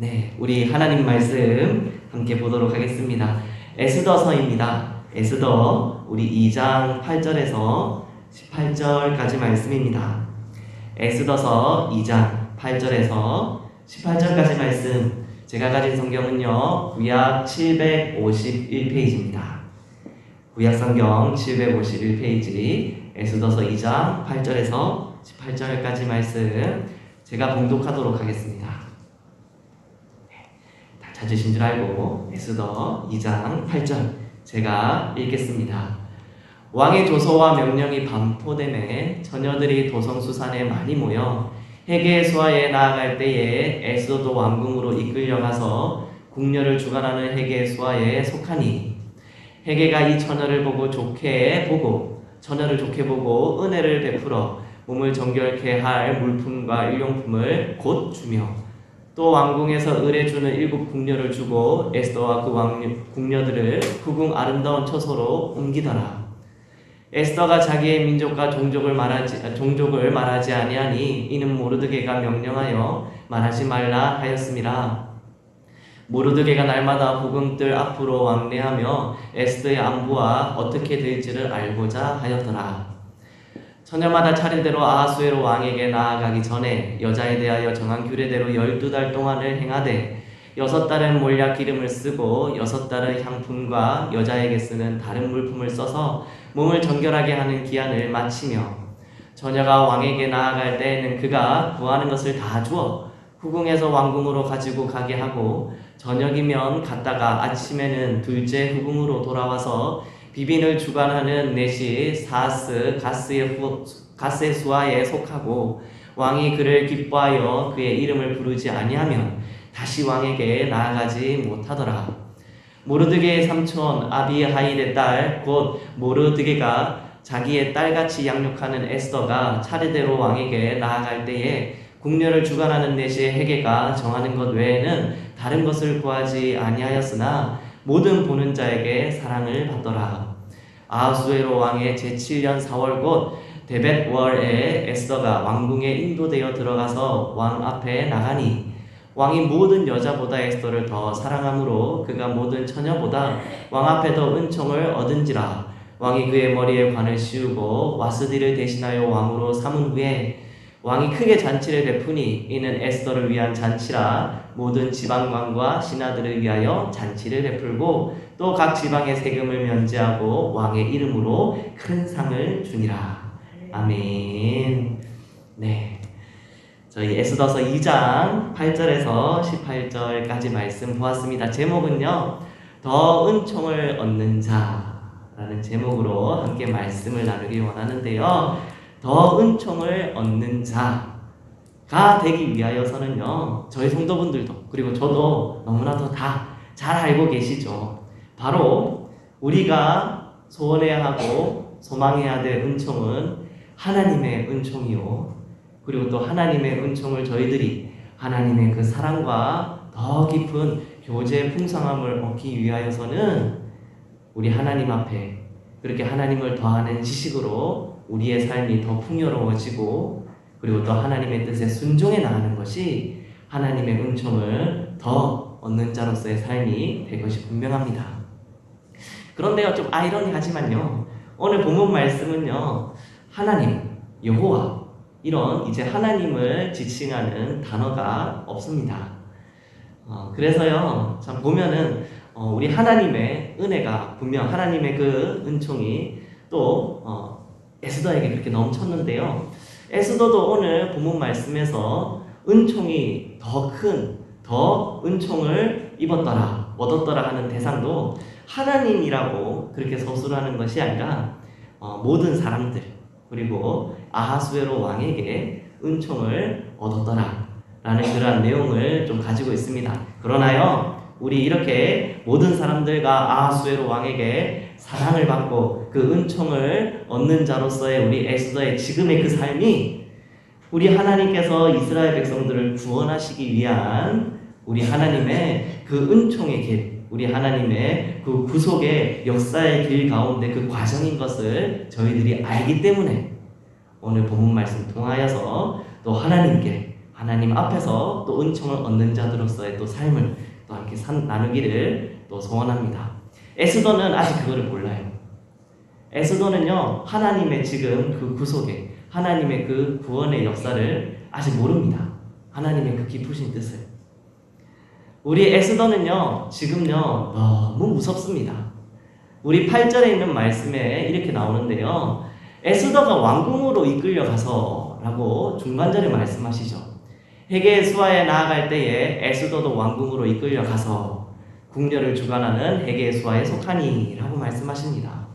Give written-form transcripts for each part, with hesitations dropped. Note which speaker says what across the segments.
Speaker 1: 네, 우리 하나님 말씀 함께 보도록 하겠습니다. 에스더서입니다. 에스더 우리 2장 8절에서 18절까지 말씀입니다. 에스더서 2장 8절에서 18절까지 말씀. 제가 가진 성경은요, 구약 751페이지입니다. 구약 성경 751페이지, 에스더서 2장 8절에서 18절까지 말씀 제가 봉독하도록 하겠습니다. 찾으신 줄 알고 에스더 2장 8절 제가 읽겠습니다. 왕의 조서와 명령이 반포됨에 처녀들이 도성수산에 많이 모여 헤게 수하에 나아갈 때에 에스더도 왕궁으로 이끌려가서 궁녀를 주관하는 헤게 수하에 속하니 헤게가 이 처녀를 좋게 보고 은혜를 베풀어 몸을 정결케 할 물품과 일용품을 곧 주며 또 왕궁에서 을해주는 7 궁녀를 주고 에스더와 그 궁녀들을 후궁 아름다운 처소로 옮기더라. 에스더가 자기의 민족과 종족을 말하지 아니하니 이는 모르드게가 명령하여 말하지 말라 하였음이라. 모르드게가 날마다 후궁들 앞으로 왕래하며 에스더의 안부와 어떻게 될지를 알고자 하였더라. 처녀마다 차례대로 아하수에로 왕에게 나아가기 전에 여자에 대하여 정한 규례대로 12달 동안을 행하되 6달은 몰약 기름을 쓰고 6달은 향품과 여자에게 쓰는 다른 물품을 써서 몸을 정결하게 하는 기한을 마치며 처녀가 왕에게 나아갈 때에는 그가 구하는 것을 다 주어 후궁에서 왕궁으로 가지고 가게 하고 저녁이면 갔다가 아침에는 둘째 후궁으로 돌아와서 비빈을 주관하는 넷이 가스의 수하에 속하고 왕이 그를 기뻐하여 그의 이름을 부르지 아니하면 다시 왕에게 나아가지 못하더라. 모르드게의 삼촌 아비하일의 딸 곧 모르드게가 자기의 딸같이 양육하는 에스더가 차례대로 왕에게 나아갈 때에 궁녀를 주관하는 넷이 헤게가 정하는 것 외에는 다른 것을 구하지 아니하였으나 모든 보는 자에게 사랑을 받더라. 아하수에로 왕의 제7년 4월 곧 데벳월에 에스더가 왕궁에 인도되어 들어가서 왕 앞에 나가니 왕이 모든 여자보다 에스더를 더 사랑하므로 그가 모든 처녀보다 왕 앞에 더 은총을 얻은지라. 왕이 그의 머리에 관을 씌우고 와스디를 대신하여 왕으로 삼은 후에 왕이 크게 잔치를 베푸니 이는 에스더를 위한 잔치라. 모든 지방관과 신하들을 위하여 잔치를 베풀고 또 각 지방의 세금을 면제하고 왕의 이름으로 큰 상을 주니라. 아멘. 네, 저희 에스더서 2장 8절에서 18절까지 말씀 보았습니다. 제목은요, 더 은총을 얻는 자라는 제목으로 함께 말씀을 나누기 원하는데요, 더 은총을 얻는 자가 되기 위하여서는요, 저희 성도분들도 그리고 저도 너무나도 다 잘 알고 계시죠. 바로 우리가 소원해야 하고 소망해야 될 은총은 하나님의 은총이요, 그리고 또 하나님의 은총을 저희들이 하나님의 그 사랑과 더 깊은 교제 풍성함을 얻기 위하여서는 우리 하나님 앞에 그렇게 하나님을 더하는 지식으로 우리의 삶이 더 풍요로워지고 그리고 또 하나님의 뜻에 순종해 나가는 것이 하나님의 은총을 더 얻는 자로서의 삶이 될 것이 분명합니다. 그런데요, 좀 아이러니하지만요, 오늘 본문 말씀은요, 하나님, 여호와 이런 이제 하나님을 지칭하는 단어가 없습니다. 그래서요, 참 보면은 우리 하나님의 은혜가 분명 하나님의 그 은총이 또 에스더에게 그렇게 넘쳤는데요, 에스더도 오늘 본문 말씀에서 은총이 더 은총을 얻었더라 하는 대상도 하나님이라고 그렇게 서술하는 것이 아니라 모든 사람들 그리고 아하수에로 왕에게 은총을 얻었더라 라는 그러한 내용을 좀 가지고 있습니다. 그러나요, 우리 이렇게 모든 사람들과 아하수에로 왕에게 사랑을 받고 그 은총을 얻는 자로서의 우리 에스더의 지금의 그 삶이 우리 하나님께서 이스라엘 백성들을 구원하시기 위한 우리 하나님의 그 은총의 길, 우리 하나님의 그 구속의 역사의 길 가운데 그 과정인 것을 저희들이 알기 때문에 오늘 본문 말씀 통하여서 또 하나님께 하나님 앞에서 또 은총을 얻는 자들로서의 또 삶을 또 함께 나누기를 또 소원합니다. 에스더는 아직 그거를 몰라요. 에스더는요, 하나님의 지금 그 구속에, 하나님의 그 구원의 역사를 아직 모릅니다. 하나님의 그 깊으신 뜻을. 우리 에스더는요, 지금요, 너무 무섭습니다. 우리 8절에 있는 말씀에 이렇게 나오는데요, 에스더가 왕궁으로 이끌려 가서 라고 중간절에 말씀하시죠. 회개의 수하에 나아갈 때에 에스더도 왕궁으로 이끌려 가서 궁녀를 주관하는 회개의 수하에 속하니 라고 말씀하십니다.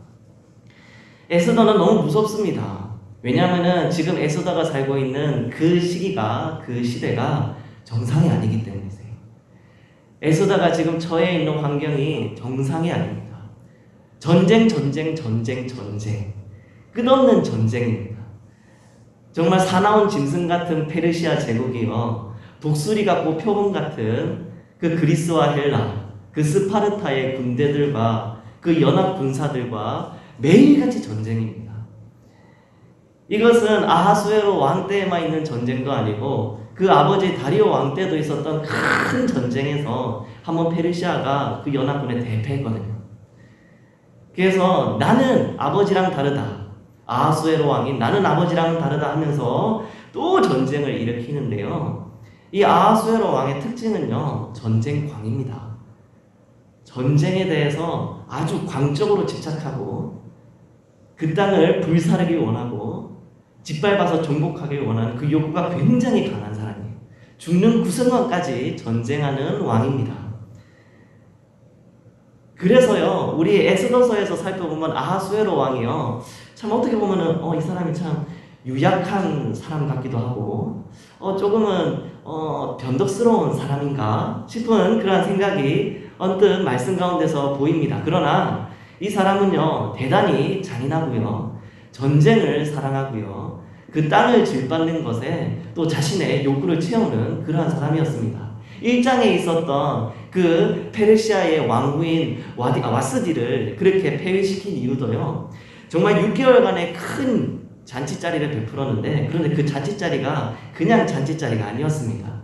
Speaker 1: 에스더는 너무 무섭습니다. 왜냐하면 지금 에스더가 살고 있는 그 시기가, 그 시대가 정상이 아니기 때문이세요. 에스더가 지금 처해 있는 환경이 정상이 아닙니다. 전쟁. 끝없는 전쟁입니다. 정말 사나운 짐승 같은 페르시아 제국이요, 독수리 같고 표범 같은 그 그리스와 헬라, 그 스파르타의 군대들과 그 연합 군사들과 매일같이 전쟁입니다. 이것은 아하수에로 왕 때에만 있는 전쟁도 아니고 그 아버지 다리오 왕 때도 있었던 큰 전쟁에서 한번 페르시아가 그 연합군에 대패했거든요. 그래서 나는 아버지랑 다르다, 아하수에로 왕이 나는 아버지랑 다르다 하면서 또 전쟁을 일으키는데요, 이 아하수에로 왕의 특징은요, 전쟁광입니다. 전쟁에 대해서 아주 광적으로 집착하고 그 땅을 불사르기 원하고 짓밟아서 정복하길 원하는 그 욕구가 굉장히 강한 사람이에요. 죽는 그 순간까지 전쟁하는 왕입니다. 그래서요, 우리 에스더서에서 살펴보면 아하수에로 왕이요, 참 어떻게 보면은 이 사람이 참 유약한 사람 같기도 하고 조금은 변덕스러운 사람인가 싶은 그런 생각이 언뜻 말씀 가운데서 보입니다. 그러나 이 사람은요, 대단히 잔인하고요, 전쟁을 사랑하고요, 그 땅을 질받는 것에 또 자신의 욕구를 채우는 그러한 사람이었습니다. 1장에 있었던 그 페르시아의 왕후인 와스디를 그렇게 폐위시킨 이유도요, 정말 6개월간의 큰 잔치자리를 베풀었는데, 그런데 그 잔치자리가 그냥 잔치자리가 아니었습니다.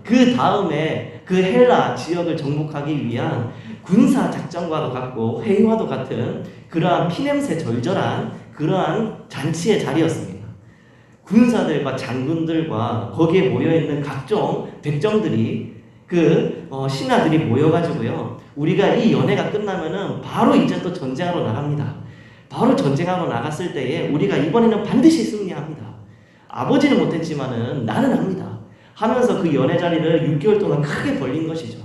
Speaker 1: 그 다음에 그 헬라 지역을 정복하기 위한 군사 작전과도 같고 회의와도 같은 그러한 피냄새 절절한 그러한 잔치의 자리였습니다. 군사들과 장군들과 거기에 모여있는 각종 백정들이 신하들이 모여가지고요, 우리가 이 연회가 끝나면은 바로 이제 또 전쟁하러 나갑니다. 바로 전쟁하러 나갔을 때에 우리가 이번에는 반드시 승리합니다. 아버지는 못했지만은 나는 합니다 하면서 그 연회 자리를 6개월 동안 크게 벌린 것이죠.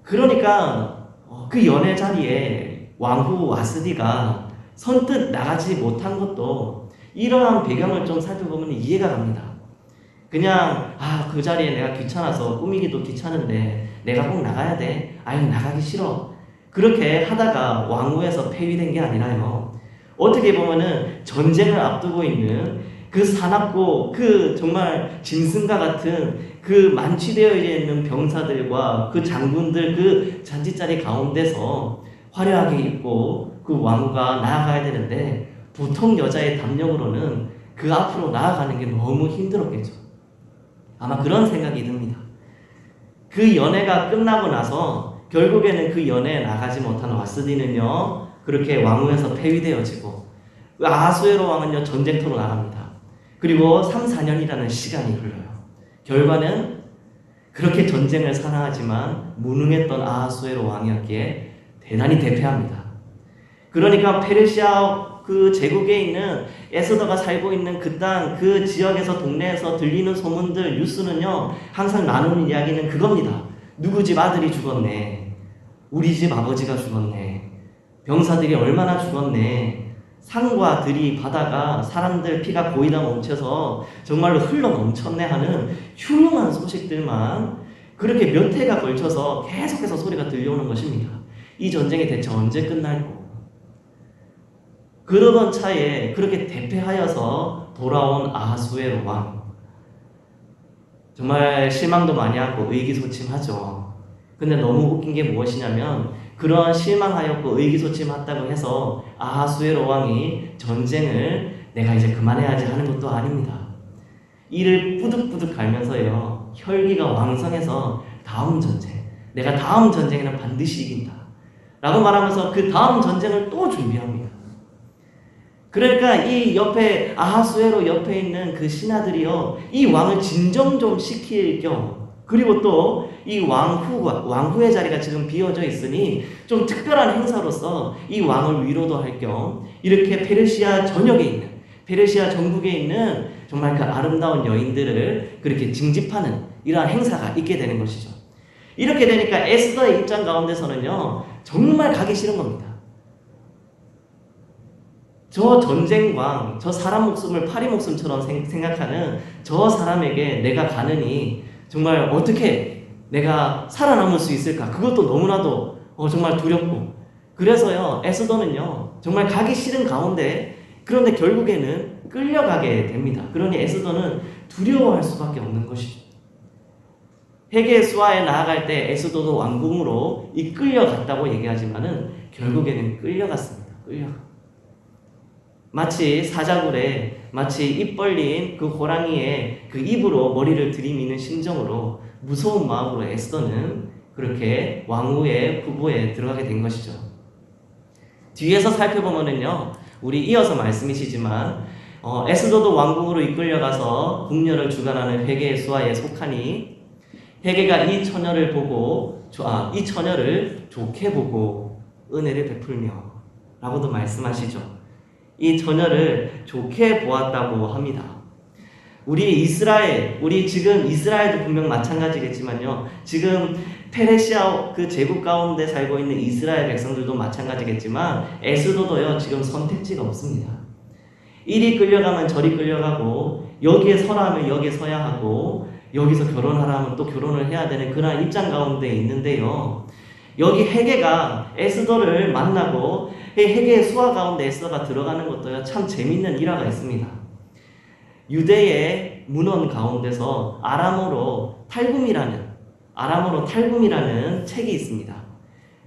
Speaker 1: 그러니까 그 연회 자리에 왕후 와스디가 선뜻 나가지 못한 것도 이러한 배경을 좀 살펴보면 이해가 갑니다. 그냥 그 자리에 내가 귀찮아서, 꾸미기도 귀찮은데 내가 꼭 나가야 돼, 아니 나가기 싫어, 그렇게 하다가 왕후에서 폐위된 게 아니라요, 어떻게 보면은 전쟁을 앞두고 있는 그 사납고 그 정말 짐승과 같은 그 만취되어 있는 병사들과 그 장군들 그 잔치자리 가운데서 화려하게 입고 그 왕후가 나아가야 되는데, 보통 여자의 담력으로는 그 앞으로 나아가는 게 너무 힘들었겠죠. 아마 그런 생각이 듭니다. 그 연회가 끝나고 나서 결국에는 그 연회에 나가지 못한 와스디는요, 그렇게 왕후에서 폐위되어지고 아하수에로 왕은요, 전쟁터로 나갑니다. 그리고 3, 4년이라는 시간이 흘러요. 결과는 그렇게 전쟁을 사랑하지만 무능했던 아하수에로 왕이었기에 대단히 대패합니다. 그러니까 페르시아 그 제국에 있는 에스더가 살고 있는 그 땅, 그 지역에서, 동네에서 들리는 소문들, 뉴스는요, 항상 나누는 이야기는 그겁니다. 누구 집 아들이 죽었네, 우리 집 아버지가 죽었네, 병사들이 얼마나 죽었네, 산과 들이 바다가 사람들 피가 고이다 멈춰서 정말로 흘러 넘쳤네 하는 흉흉한 소식들만 그렇게 몇 해가 걸쳐서 계속해서 소리가 들려오는 것입니다. 이 전쟁이 대체 언제 끝날고, 그러던 차에 그렇게 대패하여서 돌아온 아하수에로 왕, 정말 실망도 많이 하고 의기소침하죠. 근데 너무 웃긴 게 무엇이냐면, 그러한 실망하였고 의기소침했다고 해서 아하수에로 왕이 전쟁을 내가 이제 그만해야지 하는 것도 아닙니다. 이를 뿌득뿌득 갈면서요, 혈기가 왕성해서 다음 전쟁, 내가 다음 전쟁에는 반드시 이긴다 라고 말하면서 그 다음 전쟁을 또 준비합니다. 그러니까 이 옆에 아하수에로 옆에 있는 그 신하들이요, 이 왕을 진정 좀 시킬 겸, 그리고 또 이 왕후의 자리가 지금 비어져 있으니 좀 특별한 행사로서 이 왕을 위로도 할 겸 이렇게 페르시아 전역에 있는, 페르시아 전국에 있는 정말 그 아름다운 여인들을 그렇게 징집하는 이러한 행사가 있게 되는 것이죠. 이렇게 되니까 에스더의 입장 가운데서는요, 정말 가기 싫은 겁니다. 저 전쟁광, 저 사람 목숨을 파리 목숨처럼 생각하는 저 사람에게 내가 가느니 정말 어떻게 내가 살아남을 수 있을까? 그것도 너무나도 정말 두렵고, 그래서요, 에스더는요 정말 가기 싫은 가운데, 그런데 결국에는 끌려가게 됩니다. 그러니 에스더는 두려워할 수밖에 없는 것이죠. 헤게 수하에 나아갈 때 에스더도 왕궁으로 이끌려갔다고 얘기하지만은 결국에는 끌려갔습니다. 마치 사자굴에 마치 입 벌린 그 호랑이의 그 입으로 머리를 들이미는 심정으로 무서운 마음으로 에스더는 그렇게 왕후의 후보에 들어가게 된 것이죠. 뒤에서 살펴보면은요, 우리 이어서 말씀이시지만 에스더도 왕궁으로 이끌려가서 궁녀를 주관하는 회개의 수하에 속하니 회개가 이 처녀를 좋게 보고 은혜를 베풀며 라고도 말씀하시죠. 이 처녀를 좋게 보았다고 합니다. 우리 지금 이스라엘도 분명 마찬가지겠지만요, 지금 페르시아 그 제국 가운데 살고 있는 이스라엘 백성들도 마찬가지겠지만 에스더도요 지금 선택지가 없습니다. 이리 끌려가면 저리 끌려가고, 여기에 서라 하면 여기에 서야 하고, 여기서 결혼하라 하면 또 결혼을 해야 되는 그런 입장 가운데 있는데요, 여기 헤게가 에스더를 만나고 헤게의 수하 가운데 에스더가 들어가는 것도요 참 재밌는 일화가 있습니다. 유대의 문헌 가운데서 아람어로 탈굼이라는 책이 있습니다.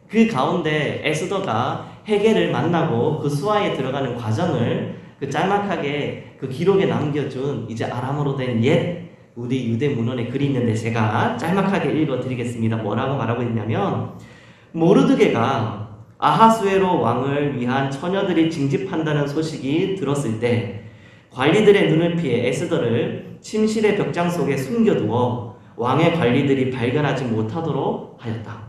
Speaker 1: 그 가운데 에스더가 헤게를 만나고 그 수하에 들어가는 과정을 그 짤막하게 그 기록에 남겨준 이제 아람어로 된 우리 유대 문헌에 글이 있는데 제가 짤막하게 읽어드리겠습니다. 뭐라고 말하고 있냐면, 모르드게가 아하수에로 왕을 위한 처녀들이 징집한다는 소식이 들었을 때 관리들의 눈을 피해 에스더를 침실의 벽장 속에 숨겨두어 왕의 관리들이 발견하지 못하도록 하였다.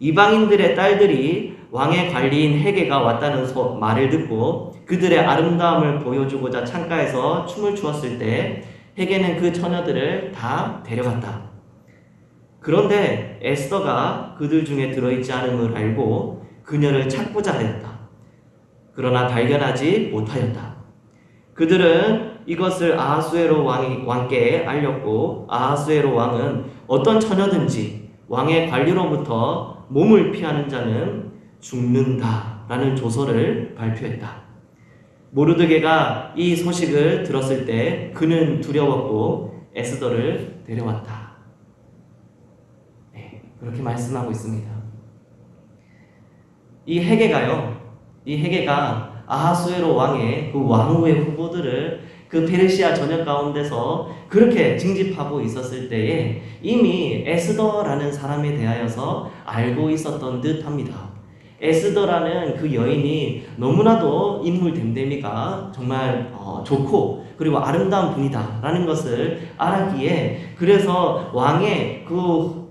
Speaker 1: 이방인들의 딸들이 왕의 관리인 헤게가 왔다는 말을 듣고 그들의 아름다움을 보여주고자 창가에서 춤을 추었을 때 헤게는 그 처녀들을 다 데려갔다. 그런데 에스더가 그들 중에 들어있지 않음을 알고 그녀를 찾고자 하였다. 그러나 발견하지 못하였다. 그들은 이것을 아하수에로 왕께 알렸고, 아하수에로 왕은 어떤 처녀든지 왕의 관리로부터 몸을 피하는 자는 죽는다 라는 조서를 발표했다. 모르드게가 이 소식을 들었을 때 그는 두려웠고 에스더를 데려왔다. 그렇게 말씀하고 있습니다. 이 헤게가 아하수에로 왕의 그 왕후의 후보들을 그 페르시아 전역 가운데서 그렇게 징집하고 있었을 때에 이미 에스더라는 사람에 대하여서 알고 있었던 듯 합니다. 에스더라는 그 여인이 너무나도 인물 됨됨이가 정말 좋고 그리고 아름다운 분이다 라는 것을 알았기에, 그래서 왕의 그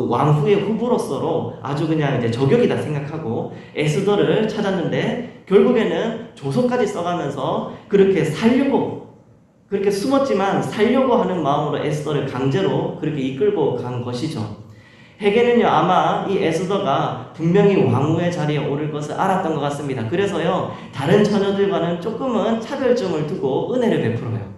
Speaker 1: 왕후의 후보로서로 아주 그냥 이제 저격이다 생각하고 에스더를 찾았는데, 결국에는 조서까지 써가면서 그렇게 숨었지만 살려고 하는 마음으로 에스더를 강제로 그렇게 이끌고 간 것이죠. 헤게는요 아마 이 에스더가 분명히 왕후의 자리에 오를 것을 알았던 것 같습니다. 그래서요 다른 처녀들과는 조금은 차별점을 두고 은혜를 베풀어요.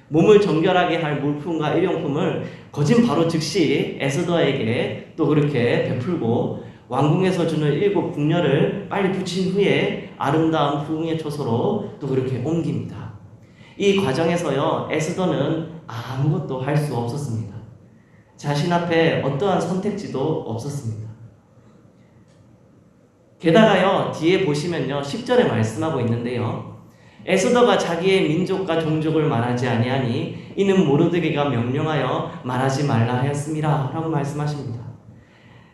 Speaker 1: 몸을 정결하게 할 물품과 일용품을 거진 바로 즉시 에스더에게 또 그렇게 베풀고, 왕궁에서 주는 7 궁녀를 빨리 붙인 후에 아름다운 부흥의 초소로 또 그렇게 옮깁니다. 이 과정에서요 에스더는 아무것도 할 수 없었습니다. 자신 앞에 어떠한 선택지도 없었습니다. 게다가요 뒤에 보시면요 10절에 말씀하고 있는데요, 에스더가 자기의 민족과 종족을 말하지 아니하니 이는 모르드게가 명령하여 말하지 말라 하였음이라 라고 말씀하십니다.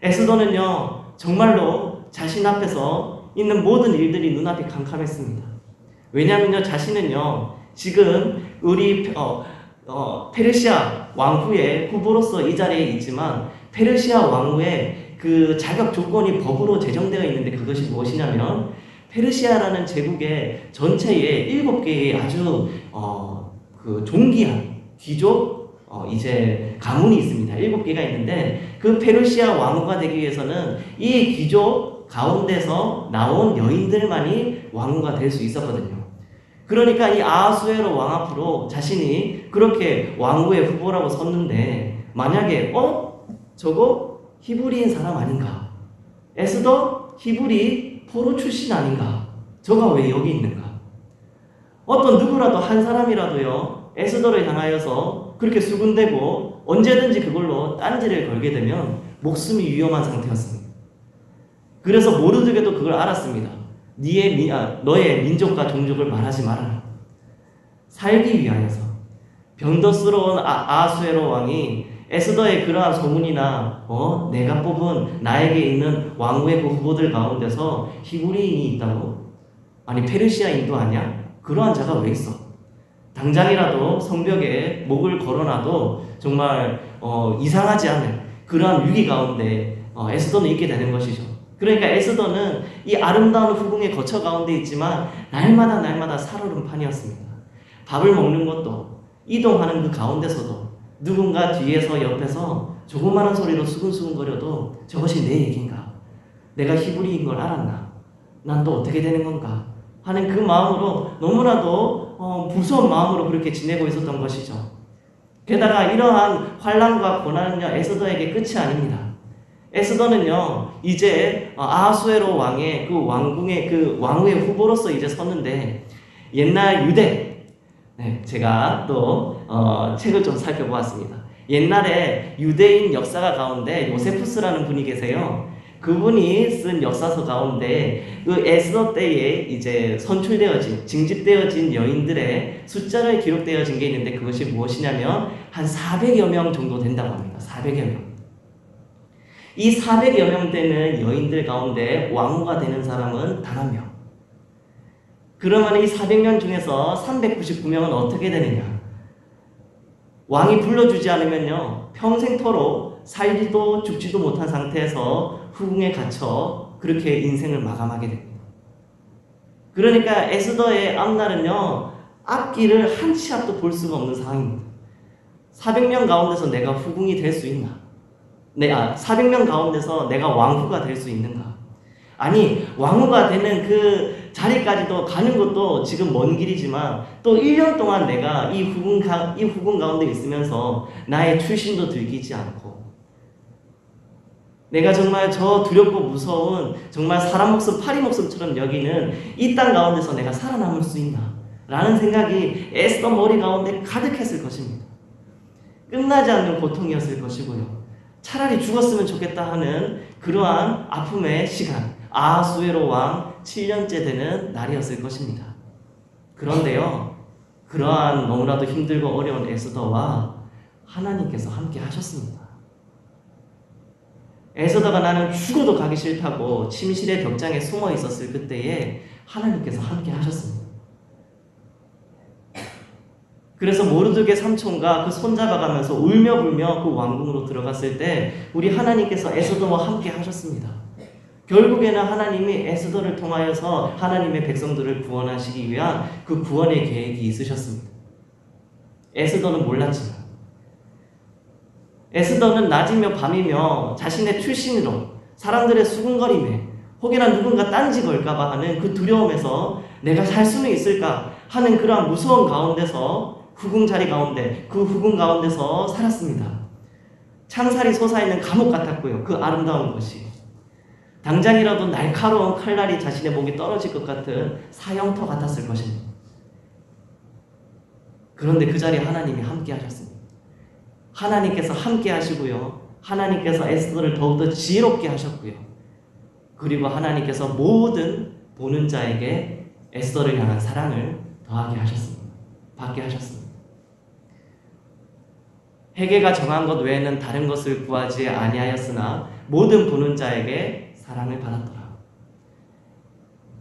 Speaker 1: 에스더는요 정말로 자신 앞에서 있는 모든 일들이 눈앞이 캄캄했습니다. 왜냐하면요 자신은요 지금 우리 페르시아 왕후의 후보로서 이 자리에 있지만 페르시아 왕후의 그 자격 조건이 법으로 제정되어 있는데 그것이 무엇이냐면 페르시아라는 제국의 전체에 7개의 아주 그 존귀한 귀족 이제 가문이 있습니다. 7개가 있는데 그 페르시아 왕후가 되기 위해서는 이 귀족 가운데서 나온 여인들만이 왕후가 될 수 있었거든요. 그러니까 이 아하수에로 왕 앞으로 자신이 그렇게 왕후의 후보라고 섰는데 만약에 저거 히브리인 사람 아닌가? 에스더 히브리 포로 출신 아닌가? 저가 왜 여기 있는가? 어떤 누구라도 한 사람이라도요 에스더를 향하여서 그렇게 수군대고 언제든지 그걸로 딴지를 걸게 되면 목숨이 위험한 상태였습니다. 그래서 모르드게도 그걸 알았습니다. 너의 민족과 종족을 말하지 말아라. 살기 위하여서 변덕스러운 아하수에로 왕이 에스더의 그러한 소문이나 내가 뽑은 나에게 있는 왕후의 그 후보들 가운데서 히브리인이 있다고? 아니 페르시아인도 아니야? 그러한 자가 왜 있어? 당장이라도 성벽에 목을 걸어놔도 정말 이상하지 않은 그러한 위기 가운데 에스더는 있게 되는 것이죠. 그러니까 에스더는 이 아름다운 후궁의 거처 가운데 있지만 날마다 살얼음판이었습니다. 밥을 먹는 것도 이동하는 그 가운데서도 누군가 뒤에서 옆에서 조그마한 소리로 수근수근거려도 저것이 내 얘기인가? 내가 히브리인 걸 알았나? 난 또 어떻게 되는 건가? 하는 그 마음으로 너무나도 무서운 마음으로 그렇게 지내고 있었던 것이죠. 게다가 이러한 환난과 고난은요 에스더에게 끝이 아닙니다. 에스더는요 이제 아하수에로 왕의 그 왕궁의 그 왕후의 후보로서 이제 섰는데 옛날 유대 제가 또 책을 좀 살펴보았습니다. 옛날에 유대인 역사가 가운데 요세푸스라는 분이 계세요. 그분이 쓴 역사서 가운데 그 에스더 때에 이제 선출되어진 징집되어진 여인들의 숫자를 기록되어진 게 있는데 그것이 무엇이냐면 한 400여 명 정도 된다고 합니다. 400여 명. 이 400여 명 되는 여인들 가운데 왕후가 되는 사람은 단 한 명. 그러면 이 400명 중에서 399명은 어떻게 되느냐? 왕이 불러주지 않으면요 평생토록 살지도 죽지도 못한 상태에서 후궁에 갇혀 그렇게 인생을 마감하게 됩니다. 그러니까 에스더의 앞날은요 앞길을 한 치 앞도 볼 수가 없는 상황입니다. 400명 가운데서 내가 후궁이 될 수 있나? 400명 가운데서 내가 왕후가 될 수 있는가? 아니 왕후가 되는 그 자리까지도 가는 것도 지금 먼 길이지만 또 1년 동안 내가 이 후궁 가운데 있으면서 나의 출신도 들키지 않고 내가 정말 저 두렵고 무서운 정말 사람 목숨 파리 목숨처럼 여기는 이 땅 가운데서 내가 살아남을 수 있나? 라는 생각이 에스더 머리 가운데 가득했을 것입니다. 끝나지 않는 고통이었을 것이고요. 차라리 죽었으면 좋겠다 하는 그러한 아픔의 시간, 아하수에로 왕 7년째 되는 날이었을 것입니다. 그런데요, 그러한 너무나도 힘들고 어려운 에스더와 하나님께서 함께 하셨습니다. 에스더가 나는 죽어도 가기 싫다고 침실의 벽장에 숨어 있었을 그때에 하나님께서 함께 하셨습니다. 그래서 모르드게 삼촌과 그 손잡아가면서 울며불며 그 왕궁으로 들어갔을 때 우리 하나님께서 에스더와 함께 하셨습니다. 결국에는 하나님이 에스더를 통하여서 하나님의 백성들을 구원하시기 위한 그 구원의 계획이 있으셨습니다. 에스더는 몰랐지만 에스더는 낮이며 밤이며 자신의 출신으로 사람들의 수군거림에 혹여나 누군가 딴지 걸까봐 하는 그 두려움에서 내가 살 수는 있을까 하는 그러한 무서운 가운데서 후궁 자리 가운데 그 후궁 가운데서 살았습니다. 창살이 솟아있는 감옥 같았고요. 그 아름다운 것이 당장이라도 날카로운 칼날이 자신의 목에 떨어질 것 같은 사형터 같았을 것입니다. 그런데 그 자리에 하나님이 함께 하셨습니다. 하나님께서 함께 하시고요. 하나님께서 에스더를 더욱더 지혜롭게 하셨고요. 그리고 하나님께서 모든 보는 자에게 에스더를 향한 사랑을 더하게 하셨습니다. 받게 하셨습니다. 회개가 정한 것 외에는 다른 것을 구하지 아니하였으나 모든 보는 자에게 사랑을 받았더라.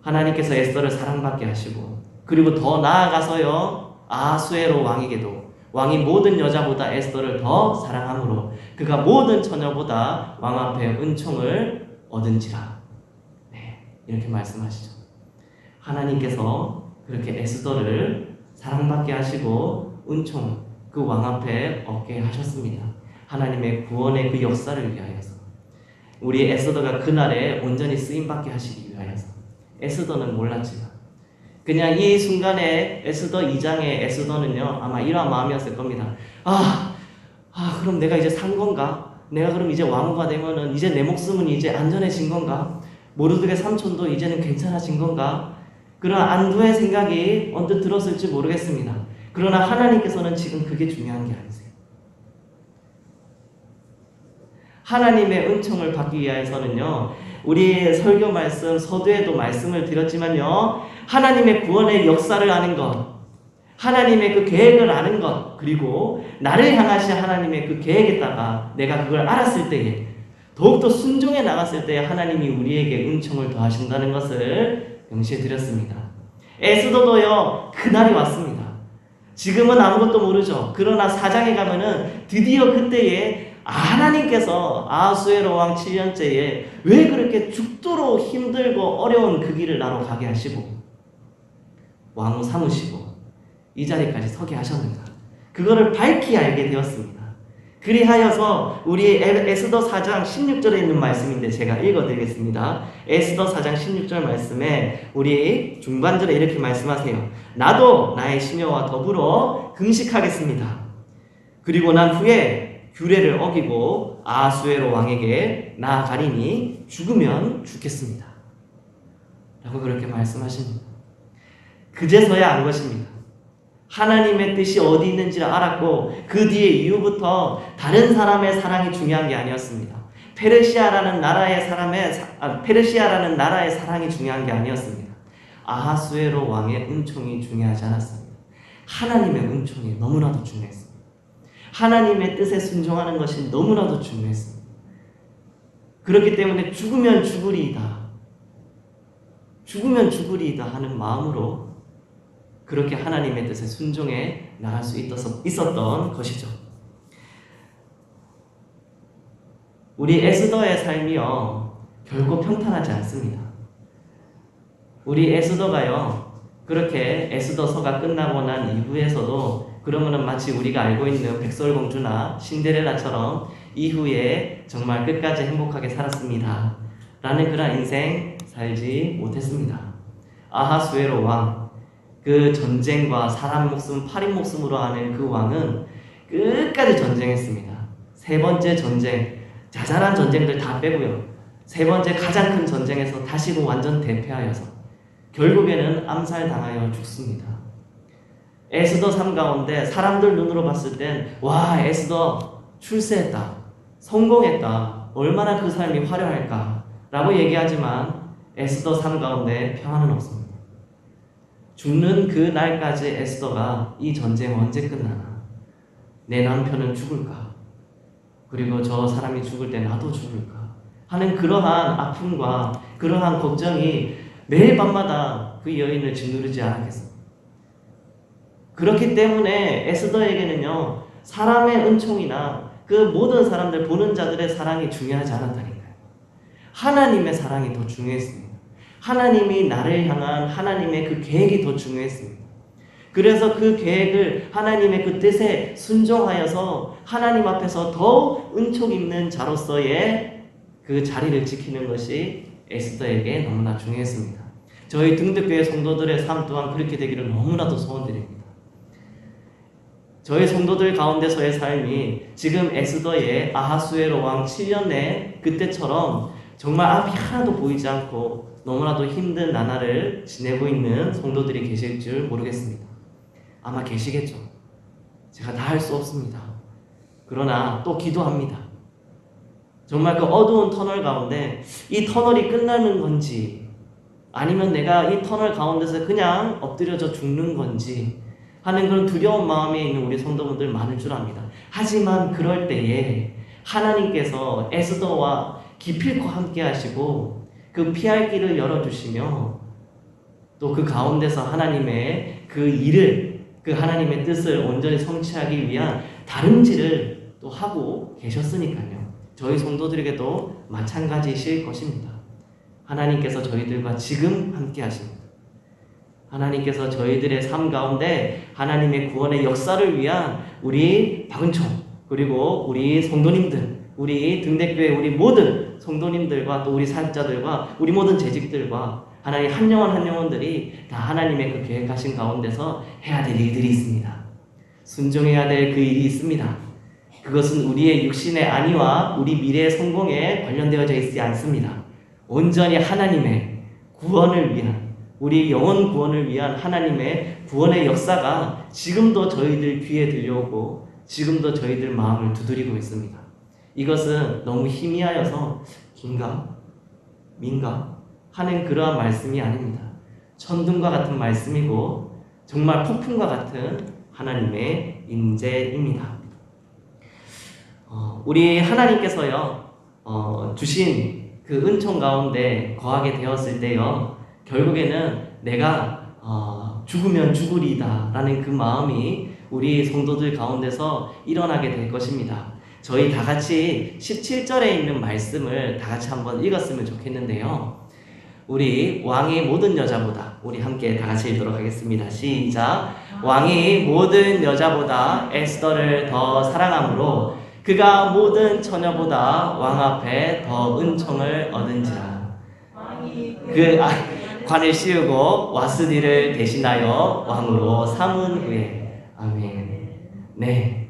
Speaker 1: 하나님께서 에스더를 사랑받게 하시고, 그리고 더 나아가서요, 아하수에로 왕에게도 왕이 모든 여자보다 에스더를 더 사랑함으로 그가 모든 처녀보다 왕 앞에 은총을 얻은지라. 네, 이렇게 말씀하시죠. 하나님께서 그렇게 에스더를 사랑받게 하시고 은총, 그 왕 앞에 얻게 하셨습니다. 하나님의 구원의 그 역사를 위하여서, 우리 에스더가 그날에 온전히 쓰임받게 하시기 위하여서. 에스더는 몰랐지만 그냥 이 순간에 에스더 2장의 에스더는요, 아마 이러한 마음이었을 겁니다. 그럼 내가 이제 산 건가? 내가 그럼 이제 왕후가 되면은 이제 내 목숨은 이제 안전해진 건가? 모르드게 삼촌도 이제는 괜찮아진 건가? 그런 안도의 생각이 언뜻 들었을지 모르겠습니다. 그러나 하나님께서는 지금 그게 중요한 게 아니세요. 하나님의 은총을 받기 위해서는요, 우리 설교 말씀, 서두에도 말씀을 드렸지만요, 하나님의 구원의 역사를 아는 것, 하나님의 그 계획을 아는 것, 그리고 나를 향하신 하나님의 그 계획에다가 내가 그걸 알았을 때에, 더욱더 순종해 나갔을 때에 하나님이 우리에게 은총을 더하신다는 것을 명시해 드렸습니다. 에스더도요, 그날이 왔습니다. 지금은 아무것도 모르죠. 그러나 4장에 가면은 드디어 그때에 하나님께서 아하수에로 왕 7년째에 왜 그렇게 죽도록 힘들고 어려운 그 길을 나로 가게 하시고 왕후 삼으시고 이 자리까지 서게 하셨는가, 그거를 밝히 알게 되었습니다. 그리하여서 우리 에스더 4장 16절에 있는 말씀인데 제가 읽어드리겠습니다. 에스더 4장 16절 말씀에 우리 중반절에 이렇게 말씀하세요. 나도 나의 시녀와 더불어 금식하겠습니다. 그리고 난 후에 규례를 어기고 아하수에로 왕에게 나아가리니 죽으면 죽겠습니다. 라고 그렇게 말씀하십니다. 그제서야 안 것입니다. 하나님의 뜻이 어디 있는지를 알았고 그 뒤에 이후부터 다른 사람의 사랑이 중요한 게 아니었습니다. 페르시아라는 나라의 사랑이 중요한 게 아니었습니다. 아하수에로 왕의 은총이 중요하지 않았습니다. 하나님의 은총이 너무나도 중요했습니다. 하나님의 뜻에 순종하는 것이 너무나도 중요했습니다. 그렇기 때문에 죽으면 죽으리이다 하는 마음으로 그렇게 하나님의 뜻에 순종해 나갈 수 있었던 것이죠. 우리 에스더의 삶이요, 결코 평탄하지 않습니다. 우리 에스더가요, 그렇게 에스더서가 끝나고 난 이후에서도 그러면은 마치 우리가 알고 있는 백설공주나 신데렐라처럼 이후에 정말 끝까지 행복하게 살았습니다 라는 그런 인생 살지 못했습니다. 아하수에로 왕, 그 전쟁과 사람 목숨, 팔인 목숨으로 하는 그 왕은 끝까지 전쟁했습니다. 세 번째 전쟁, 자잘한 전쟁들 다 빼고요, 세 번째 가장 큰 전쟁에서 다시금 완전 대패하여서 결국에는 암살당하여 죽습니다. 에스더 3 가운데 사람들 눈으로 봤을 땐 와, 에스더 출세했다, 성공했다, 얼마나 그 삶이 화려할까 라고 얘기하지만 에스더 3 가운데 평안은 없습니다. 죽는 그 날까지 에스더가 이 전쟁 언제 끝나나, 내 남편은 죽을까, 그리고 저 사람이 죽을 때 나도 죽을까 하는 그러한 아픔과 그러한 걱정이 매일 밤마다 그 여인을 짓누르지 않았겠습니까? 그렇기 때문에 에스더에게는요, 사람의 은총이나 그 모든 사람들, 보는 자들의 사랑이 중요하지 않았다니까요. 하나님의 사랑이 더 중요했습니다. 하나님이 나를 향한 하나님의 그 계획이 더 중요했습니다. 그래서 그 계획을, 하나님의 그 뜻에 순종하여서 하나님 앞에서 더욱 은총 있는 자로서의 그 자리를 지키는 것이 에스더에게 너무나 중요했습니다. 저희 등대교회 성도들의 삶 또한 그렇게 되기를 너무나도 소원드립니다. 저희 성도들 가운데서의 삶이 지금 에스더의 아하수에로 왕 7년의 그때처럼 정말 앞이 하나도 보이지 않고 너무나도 힘든 나날을 지내고 있는 성도들이 계실 줄 모르겠습니다. 아마 계시겠죠. 제가 다 할 수 없습니다. 그러나 또 기도합니다. 정말 그 어두운 터널 가운데 이 터널이 끝나는 건지 아니면 내가 이 터널 가운데서 그냥 엎드려져 죽는 건지 하는 그런 두려운 마음에 있는 우리 성도분들 많을 줄 압니다. 하지만 그럴 때에 하나님께서 에스더와 기필코 함께 하시고 그 피할 길을 열어주시며 또 그 가운데서 하나님의 그 일을, 그 하나님의 뜻을 온전히 성취하기 위한 다름질을 또 하고 계셨으니까요. 저희 성도들에게도 마찬가지실 것입니다. 하나님께서 저희들과 지금 함께 하십니다. 하나님께서 저희들의 삶 가운데 하나님의 구원의 역사를 위한 우리 박은총, 그리고 우리 성도님들, 우리 등대교회 우리 모든 성도님들과 또 우리 사역자들과 우리 모든 재직들과 하나님 한 영혼 한 영혼들이 다 하나님의 그 계획하신 가운데서 해야 될 일들이 있습니다. 순종해야 될 그 일이 있습니다. 그것은 우리의 육신의 안위와 우리 미래의 성공에 관련되어져 있지 않습니다. 온전히 하나님의 구원을 위한, 우리 영혼 구원을 위한 하나님의 구원의 역사가 지금도 저희들 귀에 들려오고 지금도 저희들 마음을 두드리고 있습니다. 이것은 너무 희미하여서 긴가? 민가? 하는 그러한 말씀이 아닙니다. 천둥과 같은 말씀이고 정말 폭풍과 같은 하나님의 인재입니다. 우리 하나님께서요 주신 그 은총 가운데 거하게 되었을 때요 결국에는 내가 죽으면 죽으리다 라는 그 마음이 우리 성도들 가운데서 일어나게 될 것입니다. 저희 다 같이 17절에 있는 말씀을 다 같이 한번 읽었으면 좋겠는데요. 우리 왕이 모든 여자보다, 우리 함께 다 같이 읽도록 하겠습니다. 시작. 왕이 모든 여자보다 에스더를 더 사랑하므로 그가 모든 처녀보다 왕 앞에 더 은총을 얻은지라. 그 관을 씌우고 와스디를 대신하여 왕으로 삼은 후에. 아멘. 네,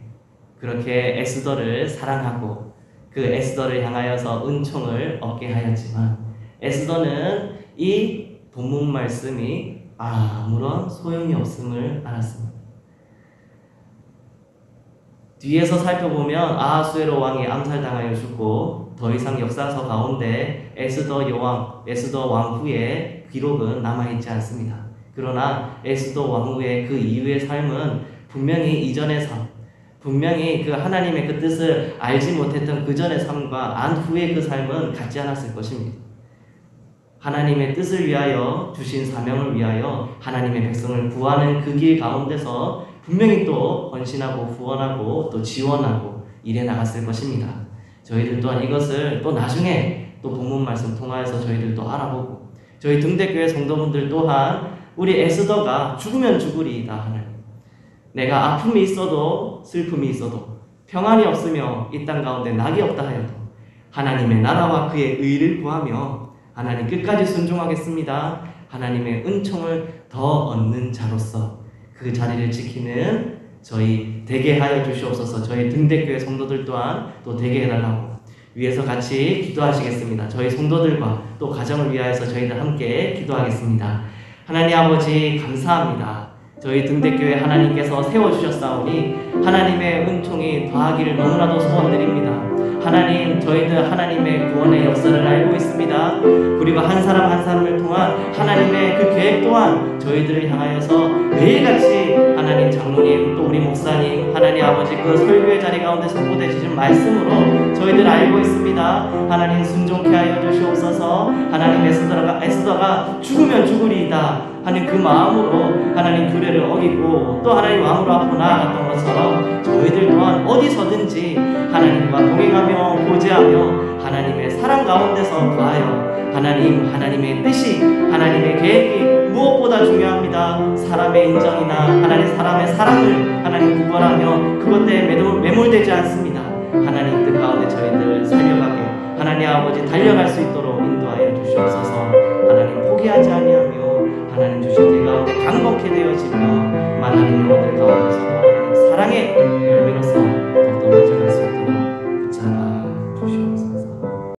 Speaker 1: 그렇게 에스더를 사랑하고 그 에스더를 향하여서 은총을 얻게 하였지만 에스더는 이 본문 말씀이 아무런 소용이 없음을 알았습니다. 뒤에서 살펴보면 아하수에로 왕이 암살당하여 죽고 더 이상 역사서 가운데 에스더 왕 후의 기록은 남아있지 않습니다. 그러나 에스더 왕 후의 그 이후의 삶은 분명히 이전의 삶, 분명히 그 하나님의 그 뜻을 알지 못했던 그 전의 삶과 안 후의 그 삶은 같지 않았을 것입니다. 하나님의 뜻을 위하여 주신 사명을 위하여 하나님의 백성을 구하는 그 길 가운데서 분명히 또 헌신하고 후원하고 또 지원하고 일해 나갔을 것입니다. 저희들 또한 이것을 또 나중에 또 본문 말씀 통하여서 저희들도 알아보고 저희 등대교회 성도분들 또한 우리 에스더가 죽으면 죽으리이다 하나님, 내가 아픔이 있어도 슬픔이 있어도 평안이 없으며 이 땅 가운데 낙이 없다 하여도 하나님의 나라와 그의 의를 구하며 하나님 끝까지 순종하겠습니다. 하나님의 은총을 더 얻는 자로서 그 자리를 지키는 저희 되게 하여 주시옵소서. 저희 등대교회 성도들 또한 또 되게 해달라고 위에서 같이 기도하시겠습니다. 저희 성도들과 또 가정을 위하여서 저희들 함께 기도하겠습니다. 하나님 아버지 감사합니다. 저희 등대교회 하나님께서 세워주셨사오니 하나님의 은총이 더하기를 너무나도 소원드립니다. 하나님, 저희들 하나님의 구원의 역사를 알고 있습니다. 그리고 한 사람 한 사람을 통한 하나님의 그 계획 또한 저희들을 향하여서 매일같이 하나님 장로님 또 우리 목사님 하나님 아버지 그 설교의 자리 가운데 선포되어 주신 말씀으로 저희들 알고 있습니다. 하나님 순종케 하여 주시옵소서. 하나님 에스더가 죽으면 죽으리이다 하는 그 마음으로 하나님 규례를 어기고 또 하나님 왕으로 앞으로 나아갔던 것처럼 저희들 또한 어디서든지 하나님과 동행하며 고제하며 하나님의 사랑 가운데서 거하여 하나님의 뜻이 하나님의 계획이 무엇보다 중요합니다. 사람의 인정이나 사람의 사랑을 하나님 구걸하며 그것 때문에 매몰되지 않습니다. 하나님 뜻 가운데 저희들 살려가게 하나님 아버지 달려갈 수 있도록 인도하여 주시옵소서. 하나님 포기하지 아니하며 하나님 주신 대 가운데 강건케 되어지며 하나님의